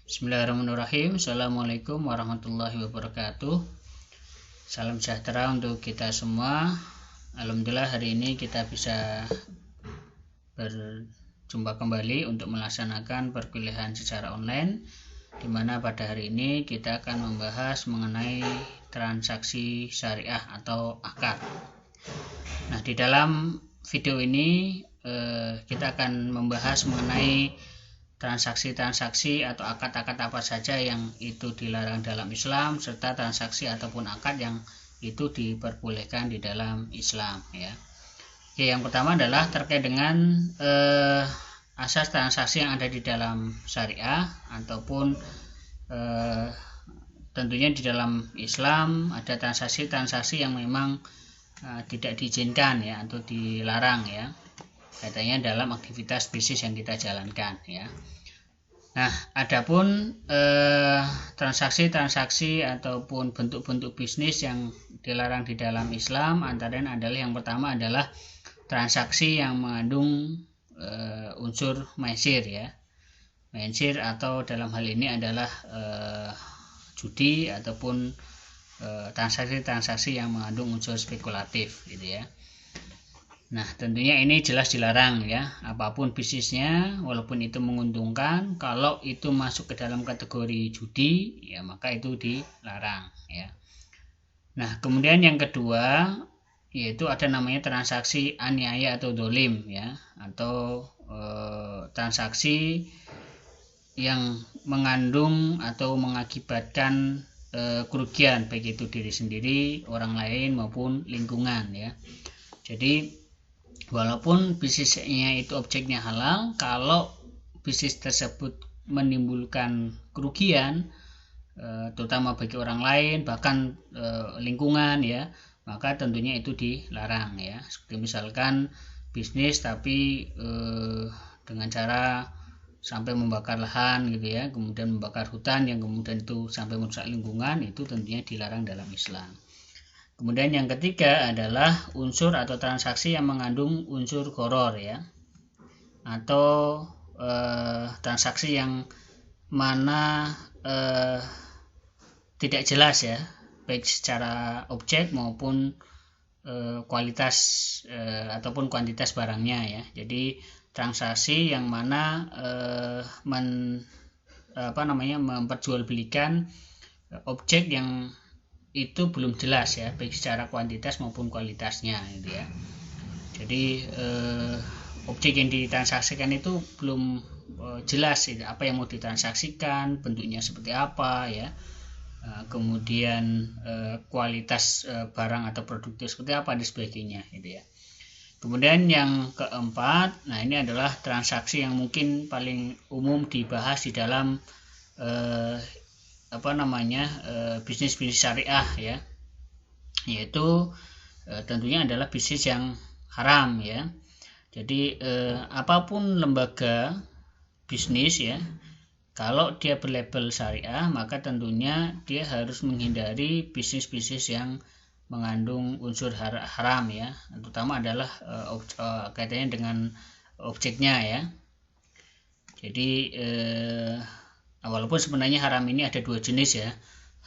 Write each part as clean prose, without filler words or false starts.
Bismillahirrahmanirrahim. Assalamualaikum warahmatullahi wabarakatuh. Salam sejahtera untuk kita semua. Alhamdulillah hari ini kita bisa berjumpa kembali untuk melaksanakan perkuliahan secara online, di mana pada hari ini kita akan membahas mengenai transaksi syariah atau akad. Nah, di dalam video ini kita akan membahas mengenai transaksi-transaksi atau akad-akad apa saja yang itu dilarang dalam Islam, serta transaksi ataupun akad yang itu diperbolehkan di dalam Islam, ya. Oke, yang pertama adalah terkait dengan asas transaksi yang ada di dalam syariah ataupun tentunya di dalam Islam ada transaksi-transaksi yang memang tidak diizinkan, ya, atau dilarang, ya, katanya dalam aktivitas bisnis yang kita jalankan, ya. Nah, adapun transaksi-transaksi ataupun bentuk-bentuk bisnis yang dilarang di dalam Islam antara lain adalah yang pertama adalah transaksi yang mengandung unsur maisir, ya. Maisir atau dalam hal ini adalah judi ataupun transaksi-transaksi yang mengandung unsur spekulatif, gitu, ya. Nah, tentunya ini jelas dilarang, ya. Apapun bisnisnya, walaupun itu menguntungkan, kalau itu masuk ke dalam kategori judi, ya maka itu dilarang, ya. Nah, kemudian yang kedua yaitu ada namanya transaksi aniaya atau dolim, ya, atau transaksi yang mengandung atau mengakibatkan kerugian baik itu diri sendiri, orang lain maupun lingkungan, ya. Jadi walaupun bisnisnya itu objeknya halal, kalau bisnis tersebut menimbulkan kerugian terutama bagi orang lain bahkan lingkungan, ya, maka tentunya itu dilarang, ya. Seperti misalkan bisnis tapi dengan cara sampai membakar lahan, gitu, ya, kemudian membakar hutan yang kemudian itu sampai merusak lingkungan, itu tentunya dilarang dalam Islam. Kemudian yang ketiga adalah unsur atau transaksi yang mengandung unsur gharar, ya, atau transaksi yang mana tidak jelas, ya, baik secara objek maupun kualitas ataupun kuantitas barangnya, ya. Jadi transaksi yang mana memperjualbelikan objek yang itu belum jelas, ya, baik secara kuantitas maupun kualitasnya, gitu, ya. Jadi objek yang ditransaksikan itu belum jelas, ya, apa yang mau ditransaksikan, bentuknya seperti apa, ya, kemudian kualitas barang atau produk itu seperti apa dan sebagainya, gitu, ya. Kemudian yang keempat, nah ini adalah transaksi yang mungkin paling umum dibahas di dalam bisnis-bisnis syariah, ya, yaitu tentunya adalah bisnis yang haram, ya. Jadi apapun lembaga bisnis, ya, kalau dia berlabel syariah maka tentunya dia harus menghindari bisnis-bisnis yang mengandung unsur haram, ya, terutama adalah kaitannya dengan objeknya, ya. Jadi walaupun sebenarnya haram ini ada dua jenis, ya,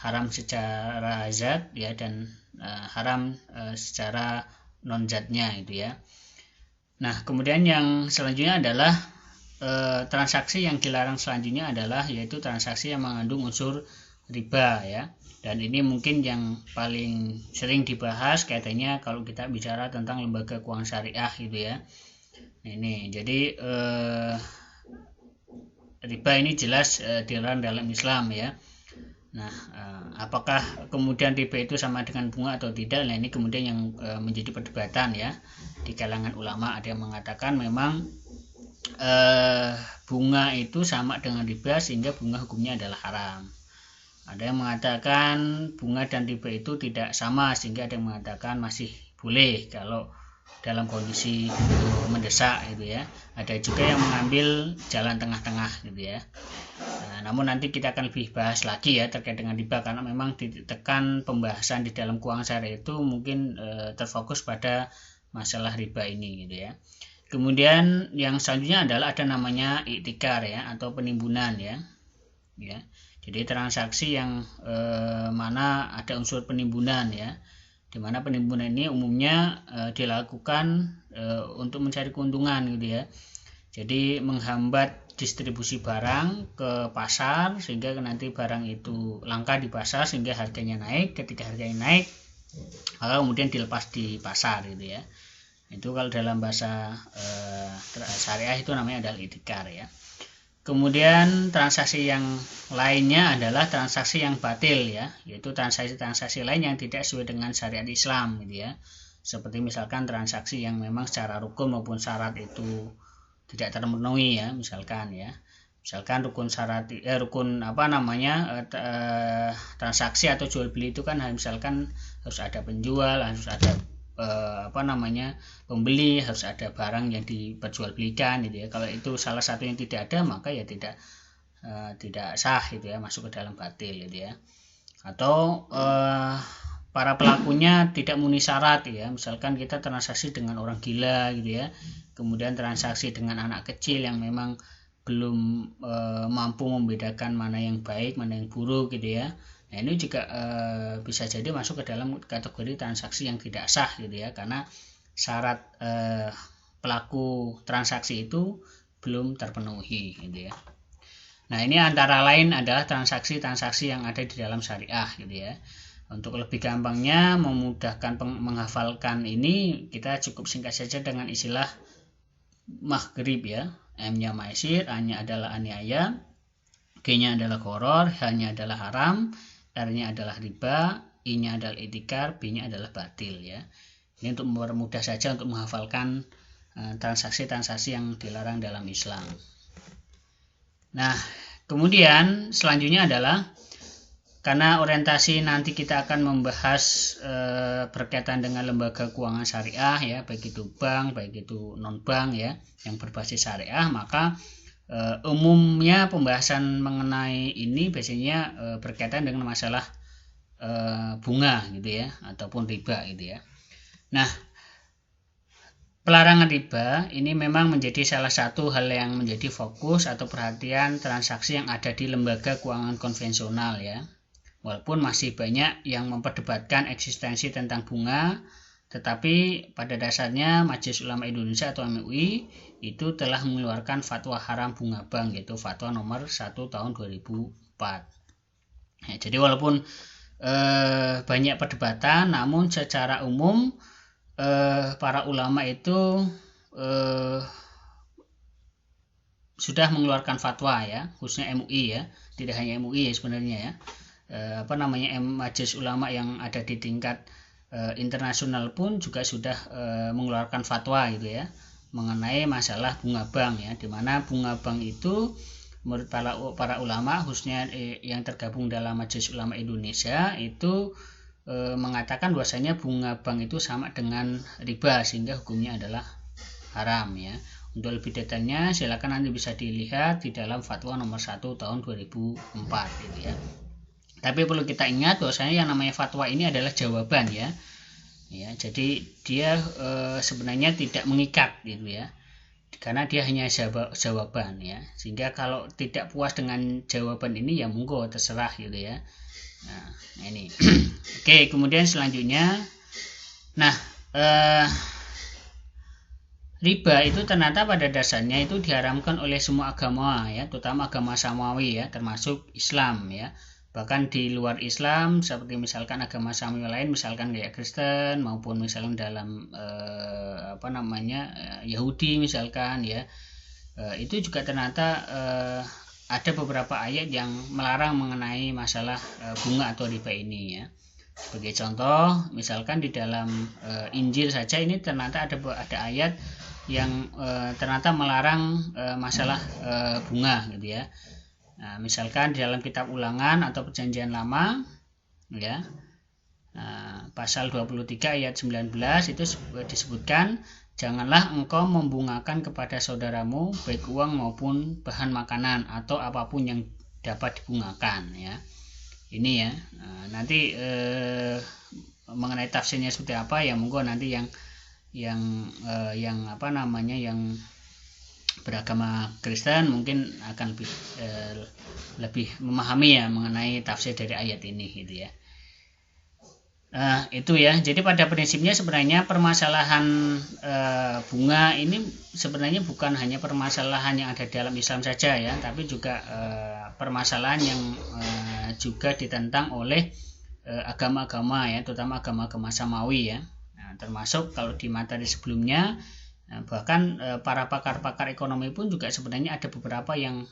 haram secara zat, ya, dan haram secara non zatnya, itu, ya. Nah, kemudian yang selanjutnya adalah transaksi yang dilarang selanjutnya adalah yaitu transaksi yang mengandung unsur riba, ya, dan ini mungkin yang paling sering dibahas kaitannya kalau kita bicara tentang lembaga keuangan syariah, gitu, ya. Ini jadi riba ini jelas dilarang dalam Islam, ya. Nah, apakah kemudian riba itu sama dengan bunga atau tidak? Nah, ini kemudian yang menjadi perdebatan, ya, di kalangan ulama. Ada yang mengatakan memang bunga itu sama dengan riba sehingga bunga hukumnya adalah haram. Ada yang mengatakan bunga dan riba itu tidak sama sehingga ada yang mengatakan masih boleh kalau dalam kondisi mendesak, gitu, ya. Ada juga yang mengambil jalan tengah-tengah, gitu, ya. Nah, namun nanti kita akan lebih bahas lagi, ya, terkait dengan riba karena memang ditekan pembahasan di dalam keuangan syariah itu mungkin terfokus pada masalah riba ini, gitu, ya. Kemudian yang selanjutnya adalah ada namanya iktikar, ya, atau penimbunan, ya. ya. Jadi transaksi yang mana ada unsur penimbunan ya, di mana penimbunan ini umumnya dilakukan untuk mencari keuntungan gitu ya. Jadi menghambat distribusi barang ke pasar sehingga nanti barang itu langka di pasar sehingga harganya naik. Ketika harganya naik, maka kemudian dilepas di pasar gitu ya. Itu kalau dalam bahasa syariah itu namanya adalah itikar ya. Kemudian transaksi yang lainnya adalah transaksi yang batil ya, yaitu transaksi-transaksi lain yang tidak sesuai dengan syariat Islam gitu ya. Seperti misalkan transaksi yang memang secara rukun maupun syarat itu tidak terpenuhi ya, misalkan rukun syarat transaksi atau jual beli itu kan misalkan harus ada penjual, harus ada pembeli, harus ada barang yang diperjualbelikan gitu ya. Kalau itu salah satu yang tidak ada, maka ya tidak sah gitu ya, masuk ke dalam batil gitu ya. Atau para pelakunya tidak memenuhi syarat ya, misalkan kita transaksi dengan orang gila gitu ya, kemudian transaksi dengan anak kecil yang memang belum mampu membedakan mana yang baik mana yang buruk gitu ya. Nah ini juga bisa jadi masuk ke dalam kategori transaksi yang tidak sah gitu ya, karena syarat pelaku transaksi itu belum terpenuhi gitu ya. Nah ini antara lain adalah transaksi-transaksi yang ada di dalam syariah gitu ya. Untuk lebih gampangnya memudahkan menghafalkan ini, kita cukup singkat saja dengan istilah maghrib ya. M-nya maisir, A-nya adalah aniaya, G-nya adalah gharar, H-nya adalah haram, R-nya adalah riba, I-nya adalah itikar, B-nya adalah batil ya. Ini untuk mempermudah saja untuk menghafalkan transaksi-transaksi yang dilarang dalam Islam. Nah, kemudian selanjutnya adalah karena orientasi nanti kita akan membahas berkaitan dengan lembaga keuangan syariah ya, baik itu bank, baik itu non bank ya, yang berbasis syariah, maka umumnya pembahasan mengenai ini biasanya berkaitan dengan masalah bunga gitu ya, ataupun riba gitu ya. Nah, pelarangan riba ini memang menjadi salah satu hal yang menjadi fokus atau perhatian transaksi yang ada di lembaga keuangan konvensional ya. Walaupun masih banyak yang memperdebatkan eksistensi tentang bunga, tetapi pada dasarnya Majelis Ulama Indonesia atau MUI itu telah mengeluarkan fatwa haram bunga bank, yaitu fatwa nomor 1 tahun 2004. Ya, jadi walaupun banyak perdebatan, namun secara umum para ulama itu sudah mengeluarkan fatwa ya, khususnya MUI ya, tidak hanya MUI ya sebenarnya ya. Majelis ulama yang ada di tingkat internasional pun juga sudah mengeluarkan fatwa gitu ya, mengenai masalah bunga bank ya, di mana bunga bank itu menurut para ulama khususnya yang tergabung dalam Majelis Ulama Indonesia itu mengatakan bahwasanya bunga bank itu sama dengan riba sehingga hukumnya adalah haram ya. Untuk lebih detailnya silakan nanti bisa dilihat di dalam fatwa nomor 1 tahun 2004 gitu ya. Tapi perlu kita ingat bahwasanya yang namanya fatwa ini adalah jawaban ya. Ya, jadi dia sebenarnya tidak mengikat gitu ya. Karena dia hanya jawaban ya. Sehingga kalau tidak puas dengan jawaban ini ya monggo terserah gitu ya. Nah, ini. Oke, kemudian selanjutnya riba itu ternyata pada dasarnya itu diharamkan oleh semua agama ya, terutama agama samawi ya, termasuk Islam ya. Bahkan di luar Islam seperti misalkan agama samawi lain, misalkan kayak Kristen maupun misalkan dalam Yahudi misalkan ya, itu juga ternyata ada beberapa ayat yang melarang mengenai masalah bunga atau riba ini ya. Sebagai contoh, misalkan di dalam Injil saja ini ternyata ada ayat yang ternyata melarang masalah bunga gitu ya. Nah, misalkan di dalam kitab Ulangan atau Perjanjian Lama ya, pasal 23 ayat 19 itu disebutkan, janganlah engkau membungakan kepada saudaramu baik uang maupun bahan makanan atau apapun yang dapat dibungakan ya. Ini ya. Nanti mengenai tafsirnya seperti apa ya monggo nanti yang beragama Kristen mungkin akan lebih memahami ya mengenai tafsir dari ayat ini gitu ya. Itu ya. Jadi pada prinsipnya sebenarnya permasalahan bunga ini sebenarnya bukan hanya permasalahan yang ada dalam Islam saja ya, tapi juga permasalahan yang juga ditentang oleh agama-agama ya, terutama agama-agama Samawi ya. Nah, termasuk kalau di materi sebelumnya bahkan para pakar-pakar ekonomi pun juga sebenarnya ada beberapa yang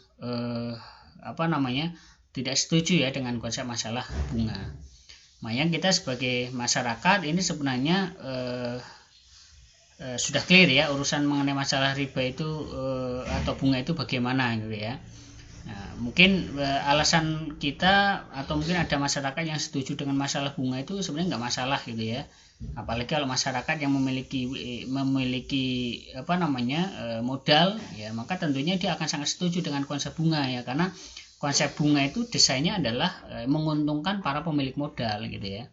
tidak setuju ya dengan konsep masalah bunga. Makanya kita sebagai masyarakat ini sebenarnya sudah clear ya urusan mengenai masalah riba itu atau bunga itu bagaimana gitu ya. Nah, mungkin alasan kita atau mungkin ada masyarakat yang setuju dengan masalah bunga itu sebenarnya nggak masalah gitu ya. Apalagi kalau masyarakat yang memiliki modal ya, maka tentunya dia akan sangat setuju dengan konsep bunga ya, karena konsep bunga itu desainnya adalah menguntungkan para pemilik modal gitu ya.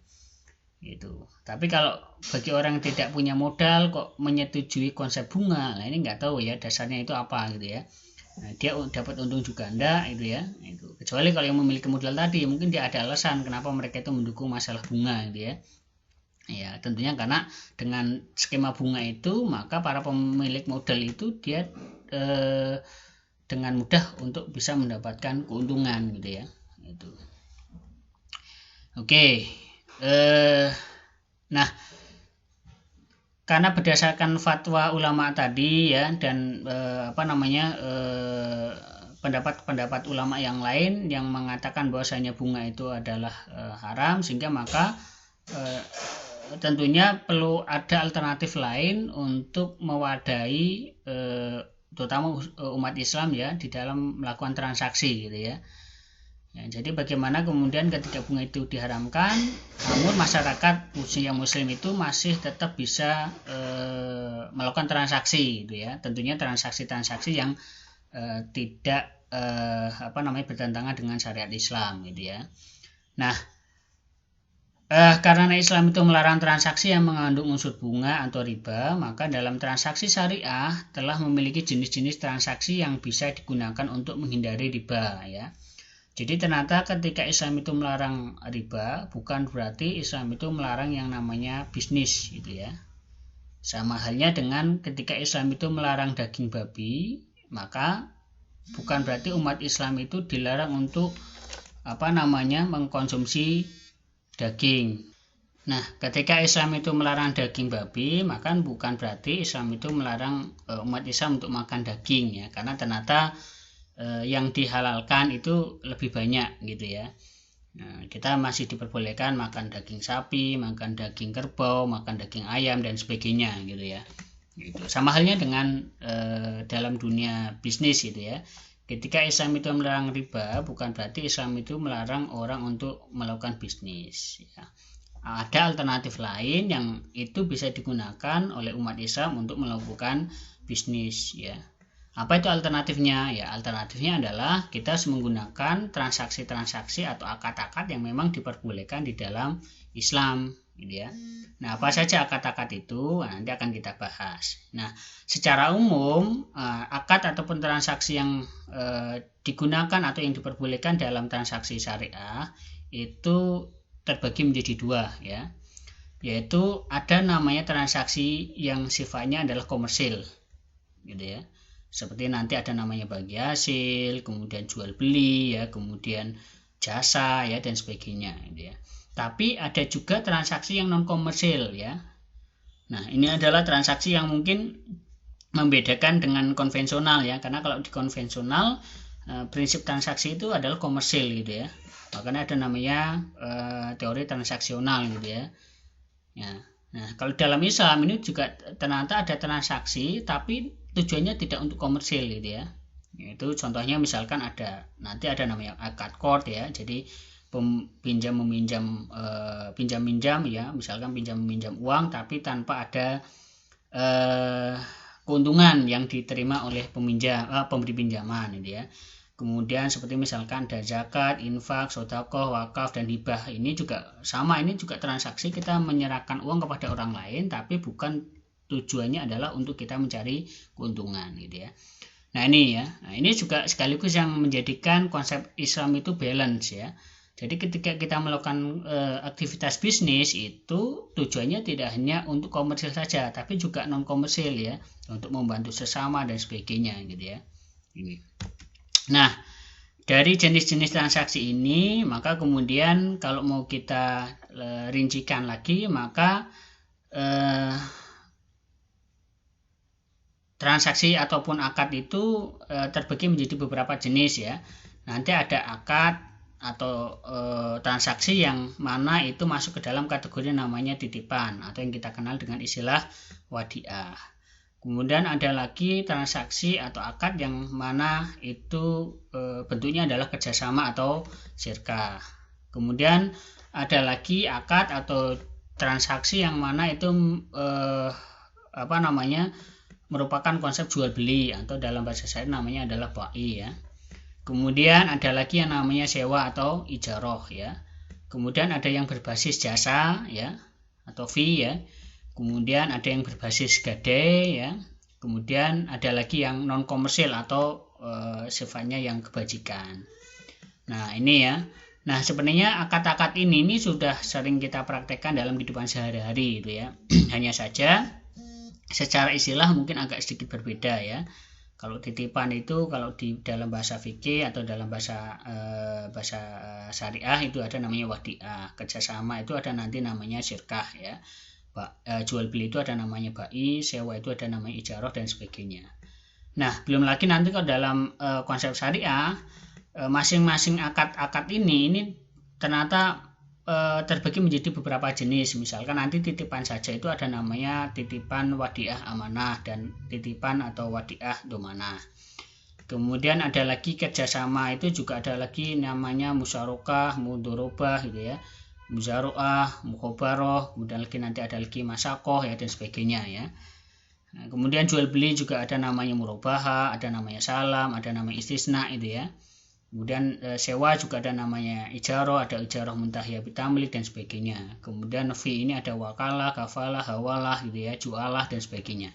Gitu. Tapi kalau bagi orang yang tidak punya modal kok menyetujui konsep bunga, nah ini nggak tahu ya dasarnya itu apa gitu ya. Nah, dia dapat untung juga enggak itu ya. Itu. Kecuali kalau yang memiliki modal tadi mungkin dia ada alasan kenapa mereka itu mendukung masalah bunga gitu ya. Ya tentunya karena dengan skema bunga itu maka para pemilik modal itu dia dengan mudah untuk bisa mendapatkan keuntungan gitu ya. Itu. Oke. Nah, karena berdasarkan fatwa ulama tadi ya dan pendapat-pendapat ulama yang lain yang mengatakan bahwasanya bunga itu adalah haram, sehingga maka tentunya perlu ada alternatif lain untuk mewadahi terutama umat Islam ya di dalam melakukan transaksi gitu ya. Ya, jadi bagaimana kemudian ketika bunga itu diharamkan, namun masyarakat yang muslim itu masih tetap bisa melakukan transaksi gitu ya. Tentunya transaksi-transaksi yang tidak bertentangan dengan syariat Islam gitu ya. Nah, karena Islam itu melarang transaksi yang mengandung unsur bunga atau riba, maka dalam transaksi syariah telah memiliki jenis-jenis transaksi yang bisa digunakan untuk menghindari riba ya. Jadi ternyata ketika Islam itu melarang riba, bukan berarti Islam itu melarang yang namanya bisnis gitu ya. Sama halnya dengan ketika Islam itu melarang daging babi, maka bukan berarti umat Islam itu dilarang untuk mengkonsumsi daging. Nah, ketika Islam itu melarang daging babi, maka bukan berarti Islam itu melarang umat Islam untuk makan daging ya, karena ternyata yang dihalalkan itu lebih banyak gitu ya. Nah, kita masih diperbolehkan makan daging sapi, makan daging kerbau, makan daging ayam dan sebagainya gitu ya. Gitu. Sama halnya dengan dalam dunia bisnis gitu ya. Ketika Islam itu melarang riba, bukan berarti Islam itu melarang orang untuk melakukan bisnis ya. Ada alternatif lain yang itu bisa digunakan oleh umat Islam untuk melakukan bisnis ya. Apa itu alternatifnya? Ya, alternatifnya adalah kita harus menggunakan transaksi-transaksi atau akad-akad yang memang diperbolehkan di dalam Islam, gitu ya. Nah, apa saja akad-akad itu? Nah, nanti akan kita bahas. Nah, secara umum akad ataupun transaksi yang digunakan atau yang diperbolehkan dalam transaksi syariah itu terbagi menjadi dua, ya. Yaitu ada namanya transaksi yang sifatnya adalah komersil, gitu ya. Seperti nanti ada namanya bagi hasil, kemudian jual beli ya, kemudian jasa ya dan sebagainya gitu ya. Tapi ada juga transaksi yang non komersil ya. Nah, ini adalah transaksi yang mungkin membedakan dengan konvensional ya, karena kalau di konvensional prinsip transaksi itu adalah komersil gitu ya. Makanya ada namanya teori transaksional gitu ya. Ya. Nah, kalau dalam Islam ini juga ternyata ada transaksi tapi tujuannya tidak untuk komersil gitu ya. Itu contohnya misalkan nanti ada namanya akad qard ya. Jadi pinjam meminjam pinjam minjam ya, misalkan pinjam meminjam uang tapi tanpa ada keuntungan yang diterima oleh pemberi pinjaman gitu ya. Kemudian seperti misalkan ada zakat, infak, sedekah, wakaf dan hibah. Ini juga sama, ini juga transaksi kita menyerahkan uang kepada orang lain tapi bukan tujuannya adalah untuk kita mencari keuntungan gitu ya. Nah ini ya, nah, ini juga sekaligus yang menjadikan konsep Islam itu balance ya. Jadi ketika kita melakukan aktivitas bisnis itu tujuannya tidak hanya untuk komersil saja, tapi juga non komersil ya, untuk membantu sesama dan sebagainya gitu ya. Ini. Nah, dari jenis-jenis transaksi ini, maka kemudian kalau mau kita rincikan lagi, maka transaksi ataupun akad itu terbagi menjadi beberapa jenis ya. Nanti ada akad atau transaksi yang mana itu masuk ke dalam kategori namanya titipan atau yang kita kenal dengan istilah wadiah. Kemudian ada lagi transaksi atau akad yang mana itu bentuknya adalah kerjasama atau syirkah. Kemudian ada lagi akad atau transaksi yang mana itu merupakan konsep jual beli atau dalam bahasa saya namanya adalah bai ya. Kemudian ada lagi yang namanya sewa atau ijaroh ya. Kemudian ada yang berbasis jasa ya atau fee ya. Kemudian ada yang berbasis gade ya. Kemudian ada lagi yang non komersil atau sifatnya yang kebajikan. Nah ini ya. Nah sebenarnya akad-akad ini sudah sering kita praktekkan dalam kehidupan sehari-hari itu ya. Hanya saja secara istilah mungkin agak sedikit berbeda ya. Kalau titipan itu kalau di dalam bahasa fikih atau dalam bahasa syariah itu ada namanya wadiah. Kerjasama itu ada nanti namanya syirkah ya. Jual beli itu ada namanya bai, sewa itu ada namanya ijarah dan sebagainya. Nah belum lagi nanti kalau dalam konsep syariah masing-masing akad-akad ini ternyata terbagi menjadi beberapa jenis. Misalkan nanti titipan saja itu ada namanya titipan wadiah amanah dan titipan atau wadiah domanah. Kemudian ada lagi kerjasama itu juga ada lagi namanya musyarakah, mudorobah gitu ya, muzaroah, mukhobaroh, kemudian lagi nanti ada lagi masakoh ya dan sebagainya ya. Nah, kemudian jual beli juga ada namanya murobaha, ada namanya salam, ada namanya istisna itu ya. Kemudian sewa juga ada namanya ijaroh, ada ijaroh muntahiyah bitamlik dan sebagainya. Kemudian fee ini ada wakalah, kafalah, hawalah gitu ya, jualah dan sebagainya.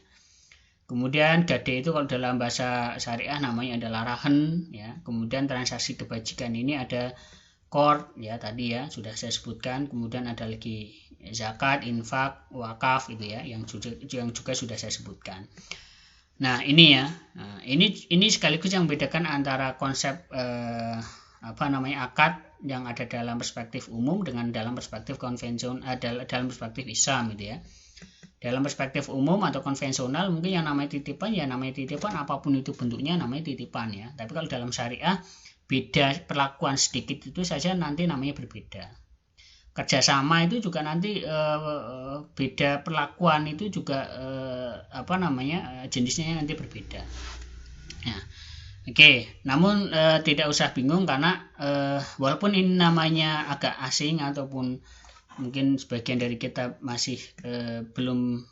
Kemudian gade itu kalau dalam bahasa syariah namanya adalah rahen ya. Kemudian transaksi kebajikan ini ada qard ya tadi ya sudah saya sebutkan. Kemudian ada lagi zakat, infak, wakaf itu ya yang juga sudah saya sebutkan. Nah ini ya, ini sekaligus yang membedakan antara konsep akad yang ada dalam perspektif umum dengan dalam perspektif konvensional, dalam perspektif Islam gitu ya. Dalam perspektif umum atau konvensional mungkin yang namanya titipan ya namanya titipan apapun itu bentuknya namanya titipan ya. Tapi kalau dalam syariah beda perlakuan sedikit itu saja nanti namanya berbeda. Kerjasama itu juga nanti beda perlakuan itu juga jenisnya nanti berbeda. Nah, oke. Namun tidak usah bingung karena walaupun ini namanya agak asing ataupun mungkin sebagian dari kita masih belum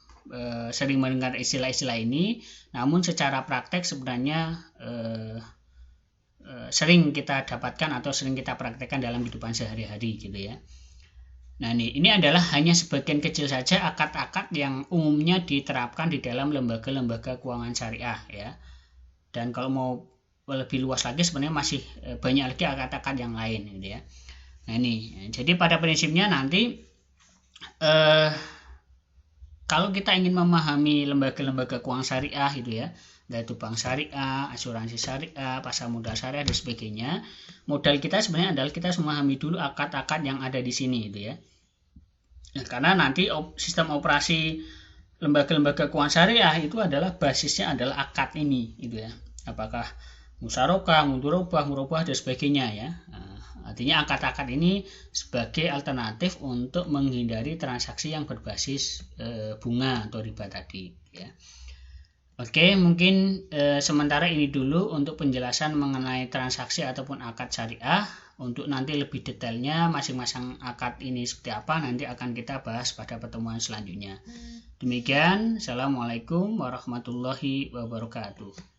sering mendengar istilah-istilah ini, namun secara praktek sebenarnya sering kita dapatkan atau sering kita praktekkan dalam kehidupan sehari-hari gitu ya. Nah ini adalah hanya sebagian kecil saja akad-akad yang umumnya diterapkan di dalam lembaga-lembaga keuangan syariah ya. Dan kalau mau lebih luas lagi sebenarnya masih banyak lagi akad-akad yang lain gitu ya. Nah ini, jadi pada prinsipnya nanti kalau kita ingin memahami lembaga-lembaga keuangan syariah gitu ya, yaitu bank syariah, asuransi syariah, pasar modal syariah dan sebagainya. Modal kita sebenarnya adalah kita memahami dulu akad-akad yang ada di sini gitu ya. Nah, karena nanti sistem operasi lembaga-lembaga keuangan syariah itu adalah basisnya adalah akad ini gitu ya. Apakah musyarakah, murobah dan sebagainya ya. Nah, artinya akad-akad ini sebagai alternatif untuk menghindari transaksi yang berbasis bunga atau riba tadi ya. Oke, mungkin sementara ini dulu untuk penjelasan mengenai transaksi ataupun akad syariah. Untuk nanti lebih detailnya masing-masing akad ini seperti apa nanti akan kita bahas pada pertemuan selanjutnya. Demikian, Assalamualaikum warahmatullahi wabarakatuh.